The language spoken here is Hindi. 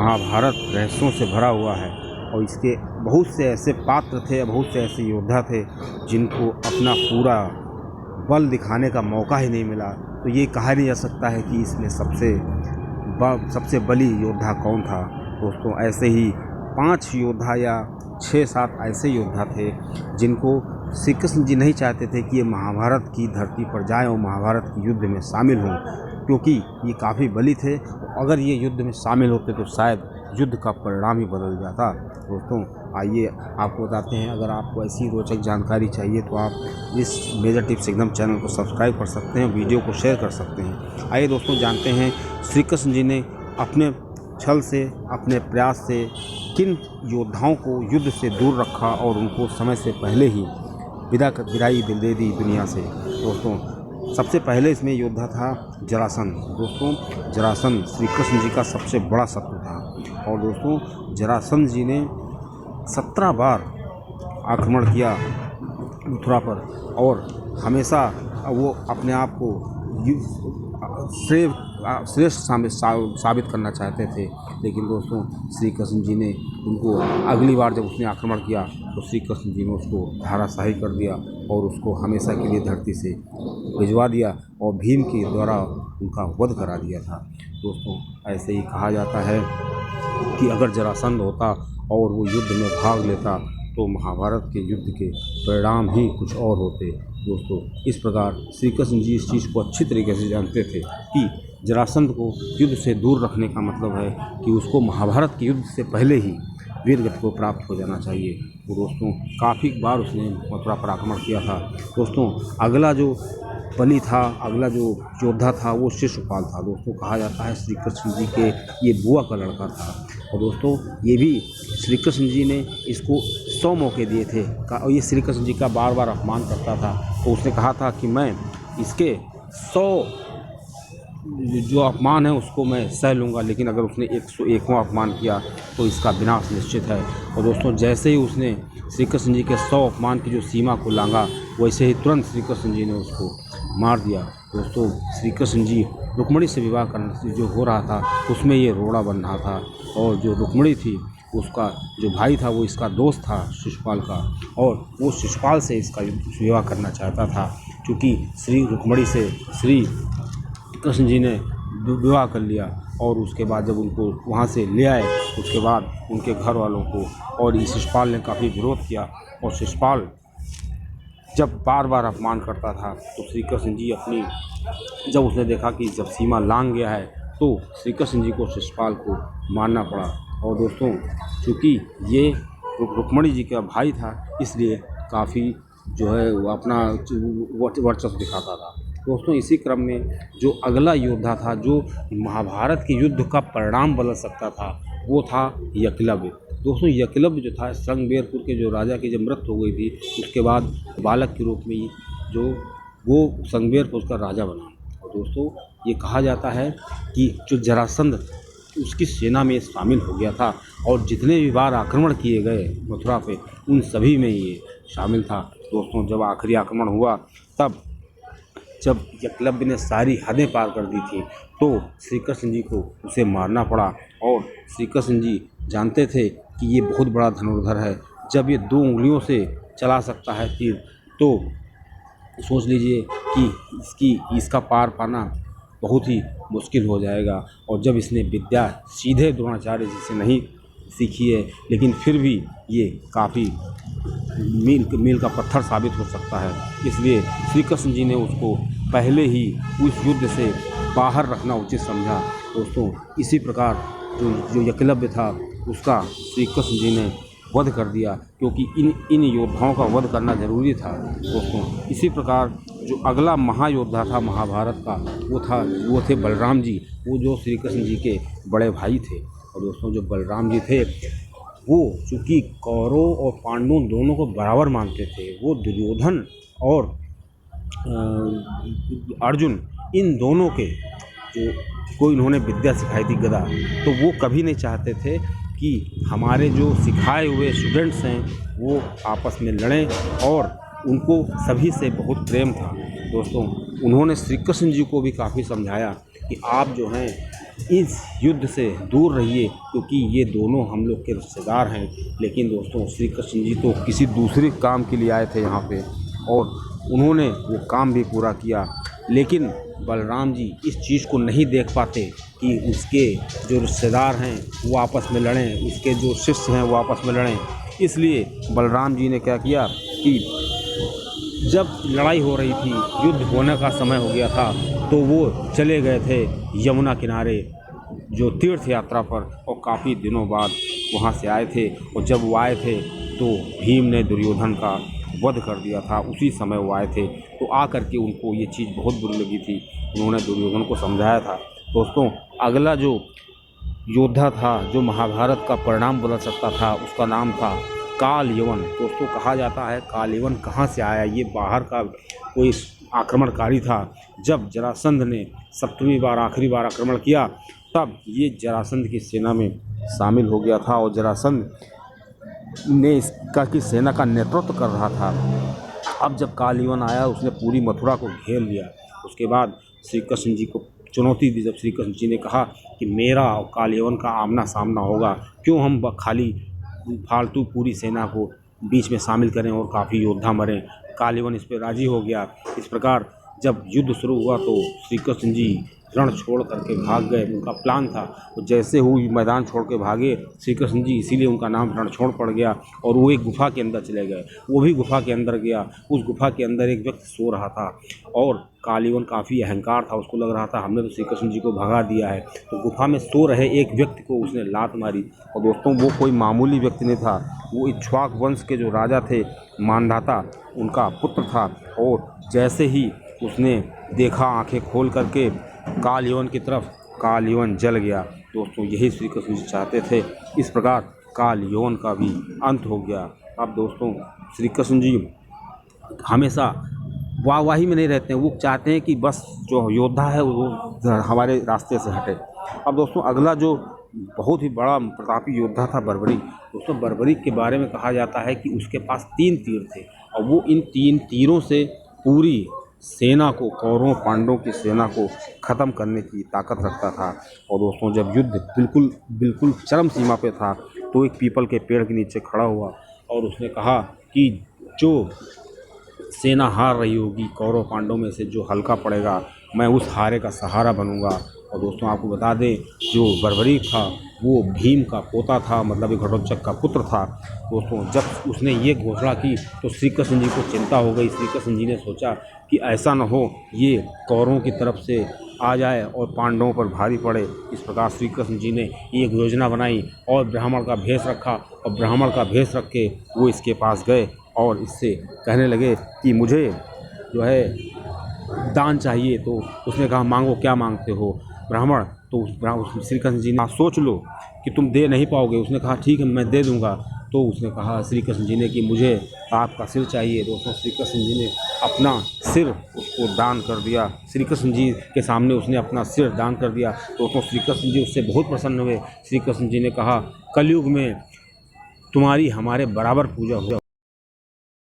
महाभारत रहस्यों से भरा हुआ है और इसके बहुत से ऐसे पात्र थे, बहुत से ऐसे योद्धा थे जिनको अपना पूरा बल दिखाने का मौका ही नहीं मिला। तो ये कहा नहीं जा सकता है कि इसमें सबसे बली योद्धा कौन था। दोस्तों, ऐसे ही 5 योद्धा या 6-7 ऐसे योद्धा थे जिनको श्री कृष्ण जी नहीं चाहते थे कि ये महाभारत की धरती पर जाएं और महाभारत के युद्ध में शामिल हों, क्योंकि ये काफ़ी बली थे। अगर ये युद्ध में शामिल होते तो शायद युद्ध का परिणाम ही बदल जाता। दोस्तों, आइए आपको बताते हैं। अगर आपको ऐसी रोचक जानकारी चाहिए तो आप इस मेजर टिप्स एकदम चैनल को सब्सक्राइब कर सकते हैं, वीडियो को शेयर कर सकते हैं। आइए दोस्तों, जानते हैं श्री कृष्ण जी ने अपने छल से, अपने प्रयास से किन योद्धाओं को युद्ध से दूर रखा और उनको समय से पहले ही विदाई दे दी दुनिया से। दोस्तों, सबसे पहले इसमें योद्धा था जरासंध। दोस्तों, जरासंध श्री कृष्ण जी का सबसे बड़ा शत्रु था और दोस्तों जरासंध जी ने 17 बार आक्रमण किया मथुरा पर और हमेशा वो अपने आप को श्रेष्ठ साबित करना चाहते थे। लेकिन दोस्तों, श्री कृष्ण जी ने उनको अगली बार जब उसने आक्रमण किया तो श्री कृष्ण जी ने उसको धराशायी कर दिया और उसको हमेशा के लिए धरती से भिजवा दिया और भीम के द्वारा उनका वध करा दिया था। दोस्तों, ऐसे ही कहा जाता है कि अगर जरासंध होता और वो युद्ध में भाग लेता तो महाभारत के युद्ध के परिणाम ही कुछ और होते। दोस्तों, इस प्रकार श्री कृष्ण जी इस चीज़ को अच्छी तरीके से जानते थे कि जरासंध को युद्ध से दूर रखने का मतलब है कि उसको महाभारत के युद्ध से पहले ही वीरगति को प्राप्त हो जाना चाहिए। तो दोस्तों, काफ़ी बार उसने मथुरा पर आक्रमण किया था। दोस्तों, अगला जो बलि था, अगला जो योद्धा था वो शिशुपाल था। दोस्तों, कहा जाता है श्री कृष्ण जी के ये बुआ का लड़का था और दोस्तों ये भी श्री कृष्ण जी ने इसको 100 मौके दिए थे और ये श्री कृष्ण जी का बार बार अपमान करता था। तो उसने कहा था कि मैं इसके 100 जो अपमान है उसको मैं सह लूँगा, लेकिन अगर उसने 101वां अपमान किया तो इसका विनाश निश्चित है। और दोस्तों, जैसे ही उसने श्री कृष्ण जी के 100 अपमान की जो सीमा को लांघा, वैसे ही तुरंत श्री कृष्ण जी ने उसको मार दिया। दोस्तों, श्री कृष्ण जी रुक्मिणी से विवाह करने से जो हो रहा था उसमें ये रोड़ा बन रहा था और जो रुक्मिणी थी उसका जो भाई था वो इसका दोस्त था शिशुपाल का और वो शिशुपाल से इसका विवाह करना चाहता था। क्योंकि श्री रुक्मिणी से श्री कृष्ण जी ने विवाह कर लिया और उसके बाद जब उनको वहाँ से ले आए उसके बाद उनके घर वालों को और इस शिशुपाल ने काफ़ी विरोध किया और शिशुपाल जब बार बार अपमान करता था तो श्री कृष्ण जी जब उसने देखा कि जब सीमा लांघ गया है तो श्री कृष्ण जी को शिशुपाल को मारना पड़ा। और दोस्तों, चूँकि ये रुक्मिणी जी का भाई था इसलिए काफ़ी जो है वो अपना वर्चस्व दिखाता था। दोस्तों, इसी क्रम में जो अगला योद्धा था जो महाभारत के युद्ध का परिणाम बदल सकता था वो था एकलव्य। दोस्तों, एकलव्य जो था श्रृंगबेरपुर के जो राजा की जब मृत्यु हो गई थी उसके बाद बालक के रूप में जो वो श्रृंगबेरपुर का राजा बना। और दोस्तों, ये कहा जाता है कि जो जरासंध उसकी सेना में शामिल हो गया था और जितने भी बार आक्रमण किए गए मथुरा पे उन सभी में ये शामिल था। दोस्तों, जब आखिरी आक्रमण हुआ तब जब एकलव्य ने सारी हदें पार कर दी थी तो श्री कृष्ण जी को उसे मारना पड़ा और श्री कृष्ण जी जानते थे कि ये बहुत बड़ा धनुर्धर है। जब ये 2 उंगलियों से चला सकता है तीर तो सोच लीजिए कि इसका पार पाना बहुत ही मुश्किल हो जाएगा। और जब इसने विद्या सीधे द्रोणाचार्य जी से नहीं सीखी है लेकिन फिर भी ये काफ़ी मील का पत्थर साबित हो सकता है, इसलिए श्री कृष्ण जी ने उसको पहले ही उस युद्ध से बाहर रखना उचित समझा। दोस्तों, इसी प्रकार जो एकलव्य था उसका श्री कृष्ण जी ने वध कर दिया क्योंकि इन योद्धाओं का वध करना जरूरी था। दोस्तों, इसी प्रकार जो अगला महायोद्धा था महाभारत का वो थे बलराम जी, वो जो श्री कृष्ण जी के बड़े भाई थे। और दोस्तों, जो बलराम जी थे वो चूँकि कौरवों और पांडवों दोनों को बराबर मानते थे, वो दुर्योधन और अर्जुन इन दोनों के को इन्होंने विद्या सिखाई थी गदा, तो वो कभी नहीं चाहते थे कि हमारे जो सिखाए हुए स्टूडेंट्स हैं वो आपस में लड़ें और उनको सभी से बहुत प्रेम था। दोस्तों, उन्होंने श्री कृष्ण जी को भी काफ़ी समझाया कि आप जो हैं इस युद्ध से दूर रहिए, क्योंकि ये दोनों हम लोग के रिश्तेदार हैं। लेकिन दोस्तों श्री कृष्ण जी तो किसी दूसरे काम के लिए आए थे यहाँ पे, और उन्होंने वो काम भी पूरा किया। लेकिन बलराम जी इस चीज़ को नहीं देख पाते कि उसके जो रिश्तेदार हैं वो आपस में लड़ें, उसके जो शिष्य हैं वो आपस में लड़ें। इसलिए बलराम जी ने क्या किया कि जब लड़ाई हो रही थी, युद्ध होने का समय हो गया था, तो वो चले गए थे यमुना किनारे जो तीर्थ यात्रा पर, और काफ़ी दिनों बाद वहाँ से आए थे। और जब वो आए थे तो भीम ने दुर्योधन का वध कर दिया था, उसी समय वो आए थे। तो आ करके उनको ये चीज़ बहुत बुरी लगी थी, उन्होंने दुर्योधन को समझाया था। दोस्तों अगला जो योद्धा था जो महाभारत का परिणाम बदल सकता था, उसका नाम था काल यवन। दोस्तों कहा जाता है काल यवन कहाँ से आया, ये बाहर का कोई आक्रमणकारी था। जब जरासंध ने 7वीं बार आखिरी बार आक्रमण किया, तब ये जरासंध की सेना में शामिल हो गया था, और जरासंध ने इसका की सेना का नेतृत्व कर रहा था। अब जब काल यवन आया, उसने पूरी मथुरा को घेर लिया। उसके बाद श्री कृष्ण जी को चुनौती दी, जब श्री कृष्ण जी ने कहा कि मेरा और काल यवन का आमना सामना होगा, क्यों हम खाली फालतू पूरी सेना को बीच में शामिल करें और काफ़ी योद्धा मरें। काल यवन इस पर राजी हो गया। इस प्रकार जब युद्ध शुरू हुआ तो श्री कृष्ण जी रण छोड़ करके भाग गए, उनका प्लान था। तो जैसे हुई मैदान छोड़ के भागे श्री कृष्ण जी, इसीलिए उनका नाम रणछोड़ पड़ गया। और वो एक गुफा के अंदर चले गए, वो भी गुफा के अंदर गया। उस गुफा के अंदर एक व्यक्ति सो रहा था, और काल यवन काफ़ी अहंकार था, उसको लग रहा था हमने तो श्री कृष्ण जी को भगा दिया है। तो गुफा में सो रहे एक व्यक्ति को उसने लात मारी। और दोस्तों वो कोई मामूली व्यक्ति नहीं था, वो इक्ष्वाक वंश के जो राजा थे मांधाता, उनका पुत्र था। और जैसे ही उसने देखा आंखें खोल करके काल यवन की तरफ, काल यवन जल गया। दोस्तों यही श्री कृष्ण जी चाहते थे। इस प्रकार काल यवन का भी अंत हो गया। अब दोस्तों श्री कृष्ण जी हमेशा वाहवाही में नहीं रहते हैं, वो चाहते हैं कि बस जो योद्धा है वो हमारे रास्ते से हटे। अब दोस्तों अगला जो बहुत ही बड़ा प्रतापी योद्धा था बर्बरीक। दोस्तों बर्बरीक के बारे में कहा जाता है कि उसके पास 3 तीर थे, और वो इन 3 तीरों से पूरी सेना को, कौरवों पांडवों की सेना को ख़त्म करने की ताकत रखता था। और दोस्तों जब युद्ध बिल्कुल चरम सीमा पे था, तो एक पीपल के पेड़ के नीचे खड़ा हुआ और उसने कहा कि जो सेना हार रही होगी कौरव पांडवों में से, जो हल्का पड़ेगा, मैं उस हारे का सहारा बनूंगा। और दोस्तों आपको बता दें, जो बर्बरीक था वो भीम का पोता था, मतलब घटोत्कच का पुत्र था। दोस्तों जब उसने ये घोषणा की तो श्री कृष्ण जी को चिंता हो गई। श्री कृष्ण जी ने सोचा कि ऐसा न हो ये कौरवों की तरफ से आ जाए और पांडवों पर भारी पड़े। इस प्रकार श्री कृष्ण जी ने एक योजना बनाई और ब्राह्मण का भेष रखा, और ब्राह्मण का भेष रख के वो इसके पास गए और इससे कहने लगे कि मुझे जो है दान चाहिए। तो उसने कहा मांगो, क्या मांगते हो ब्राह्मण? तो श्री कृष्ण जी ने सोच लो कि तुम दे नहीं पाओगे। उसने कहा ठीक है मैं दे दूंगा। तो उसने कहा श्री कृष्ण जी ने कि मुझे आपका सिर चाहिए। दोस्तों श्री कृष्ण जी ने अपना सिर उसको दान कर दिया। श्री कृष्ण जी के सामने उसने अपना सिर दान कर दिया। दोस्तों श्री कृष्ण जी उससे बहुत प्रसन्न हुए। श्री कृष्ण जी ने कहा कलयुग में तुम्हारी हमारे बराबर पूजा हो।